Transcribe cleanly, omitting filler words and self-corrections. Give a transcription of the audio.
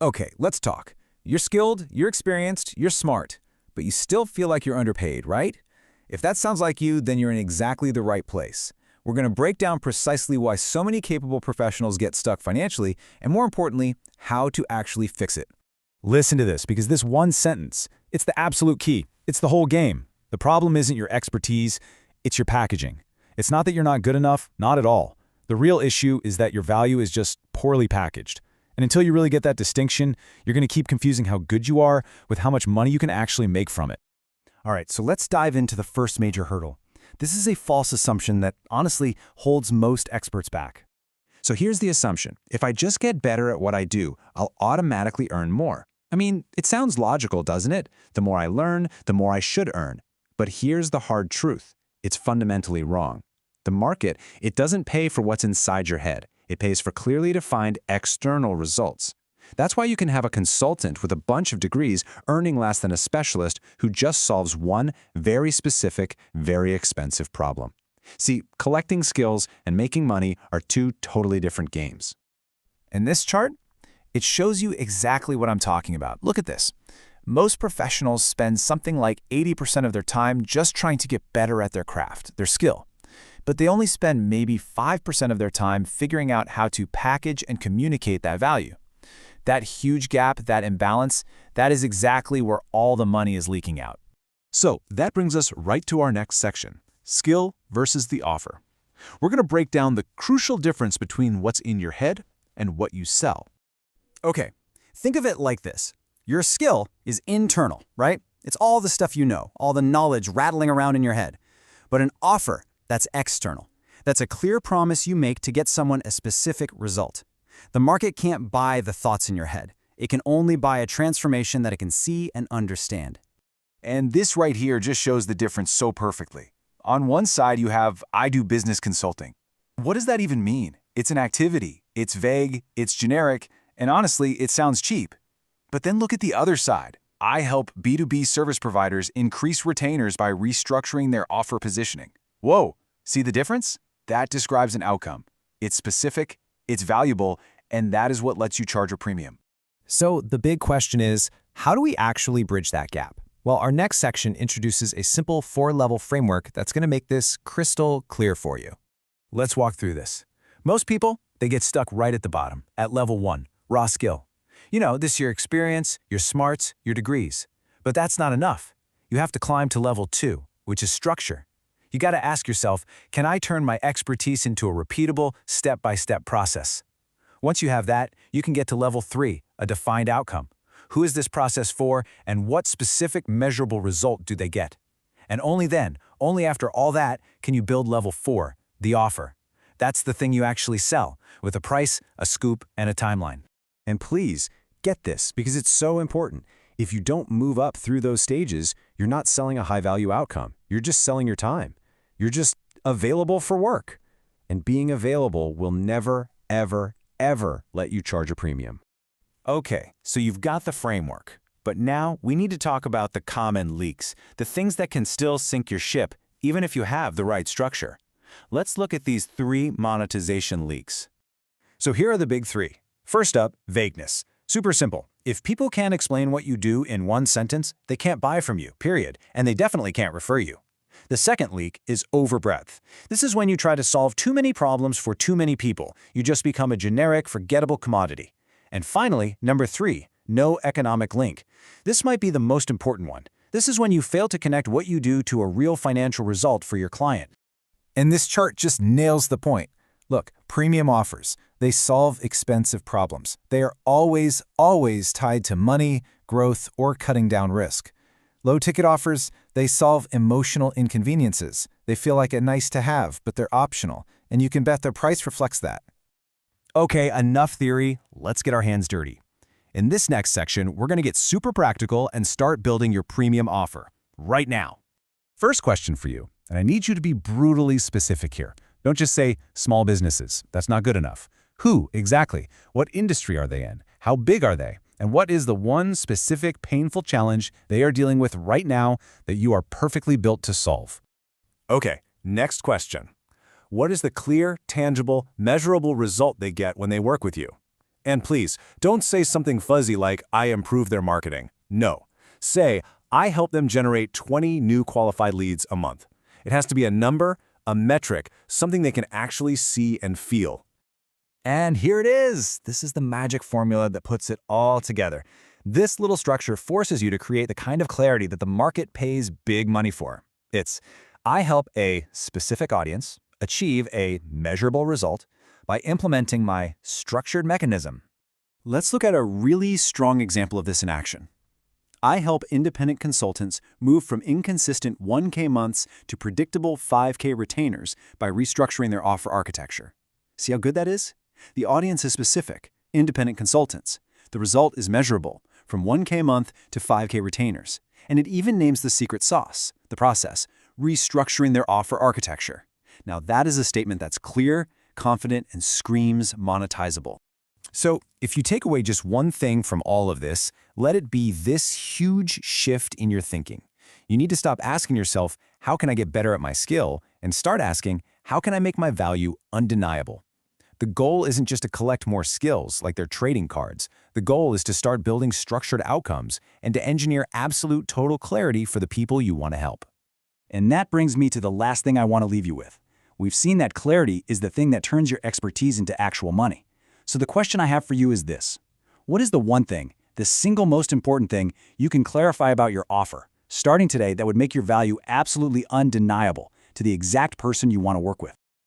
Okay, let's talk. You're skilled, you're experienced, you're smart, but you still feel like you're underpaid, right? If that sounds like you, then you're in exactly the right place. We're going to break down precisely why so many capable professionals get stuck financially, and more importantly, how to actually fix it. Listen to this, because this one sentence, it's the absolute key. It's the whole game. The problem isn't your expertise, it's your packaging. It's not that you're not good enough, not at all. The real issue is that your value is just poorly packaged. And until you really get that distinction, you're going to keep confusing how good you are with how much money you can actually make from it. All right, so let's dive into the first major hurdle. This is a false assumption that honestly holds most experts back. So here's the assumption. If I just get better at what I do, I'll automatically earn more. I mean, it sounds logical, doesn't it? The more I learn, the more I should earn. But here's the hard truth. It's fundamentally wrong. The market, it doesn't pay for what's inside your head. It pays for clearly defined external results. That's why you can have a consultant with a bunch of degrees earning less than a specialist who just solves one very specific, very expensive problem. See, collecting skills and making money are two totally different games. In this chart, it shows you exactly what I'm talking about. Look at this. Most professionals spend something like 80% of their time just trying to get better at their craft, their skill. But they only spend maybe 5% of their time figuring out how to package and communicate that value. That huge gap, that imbalance, that is exactly where all the money is leaking out. So that brings us right to our next section, skill versus the offer. We're going to break down the crucial difference between what's in your head and what you sell. Okay, think of it like this. Your skill is internal, right? It's all the stuff you know, all the knowledge rattling around in your head. But an offer, that's external. That's a clear promise you make to get someone a specific result. The market can't buy the thoughts in your head. It can only buy a transformation that it can see and understand. And this right here just shows the difference so perfectly. On one side, you have, I do business consulting. What does that even mean? It's an activity. It's vague, it's generic, and honestly, it sounds cheap. But then look at the other side. I help B2B service providers increase retainers by restructuring their offer positioning. Whoa, see the difference? That describes an outcome. It's specific, it's valuable, and that is what lets you charge a premium. So the big question is, how do we actually bridge that gap? Well, our next section introduces a simple 4-level framework that's going to make this crystal clear for you. Let's walk through this. Most people, they get stuck right at the bottom, at level 1, raw skill. You know, this is your experience, your smarts, your degrees. But that's not enough. You have to climb to level 2, which is structure. You got to ask yourself, can I turn my expertise into a repeatable, step-by-step process? Once you have that, you can get to level 3, a defined outcome. Who is this process for, and what specific measurable result do they get? And only then, only after all that, can you build level 4, the offer. That's the thing you actually sell, with a price, a scoop, and a timeline. And please, get this, because it's so important. If you don't move up through those stages, you're not selling a high-value outcome. You're just selling your time. You're just available for work. And being available will never, ever, ever let you charge a premium. Okay, so you've got the framework. But now we need to talk about the common leaks, the things that can still sink your ship, even if you have the right structure. Let's look at these 3 monetization leaks. So here are the big 3. First up, vagueness. Super simple. If people can't explain what you do in one sentence, they can't buy from you, period, and they definitely can't refer you. The second leak is overbreadth. This is when you try to solve too many problems for too many people. You just become a generic, forgettable commodity. And finally, number 3, no economic link. This might be the most important one. This is when you fail to connect what you do to a real financial result for your client. And this chart just nails the point. Look, premium offers, they solve expensive problems. They are always, always tied to money, growth, or cutting down risk. Low-ticket offers, they solve emotional inconveniences. They feel like a nice-to-have, but they're optional, and you can bet their price reflects that. Okay, enough theory. Let's get our hands dirty. In this next section, we're going to get super practical and start building your premium offer right now. First question for you, and I need you to be brutally specific here. Don't just say small businesses. That's not good enough. Who exactly? What industry are they in? How big are they? And what is the one specific painful challenge they are dealing with right now that you are perfectly built to solve? Okay, next question. What is the clear, tangible, measurable result they get when they work with you? And please, don't say something fuzzy like, I improve their marketing. No. Say, I help them generate 20 new qualified leads a month. It has to be a number, a metric, something they can actually see and feel. And here it is. This is the magic formula that puts it all together. This little structure forces you to create the kind of clarity that the market pays big money for. It's, I help a specific audience achieve a measurable result by implementing my structured mechanism. Let's look at a really strong example of this in action. I help independent consultants move from inconsistent 1K months to predictable 5K retainers by restructuring their offer architecture. See how good that is? The audience is specific, independent consultants. The result is measurable, from 1K a month to 5K retainers. And it even names the secret sauce, the process, restructuring their offer architecture. Now that is a statement that's clear, confident, and screams monetizable. So, if you take away just one thing from all of this, let it be this huge shift in your thinking. You need to stop asking yourself, how can I get better at my skill? And start asking, how can I make my value undeniable? The goal isn't just to collect more skills like they're trading cards. The goal is to start building structured outcomes and to engineer absolute total clarity for the people you want to help. And that brings me to the last thing I want to leave you with. We've seen that clarity is the thing that turns your expertise into actual money. So the question I have for you is this. What is the one thing, the single most important thing you can clarify about your offer, starting today, that would make your value absolutely undeniable to the exact person you want to work with?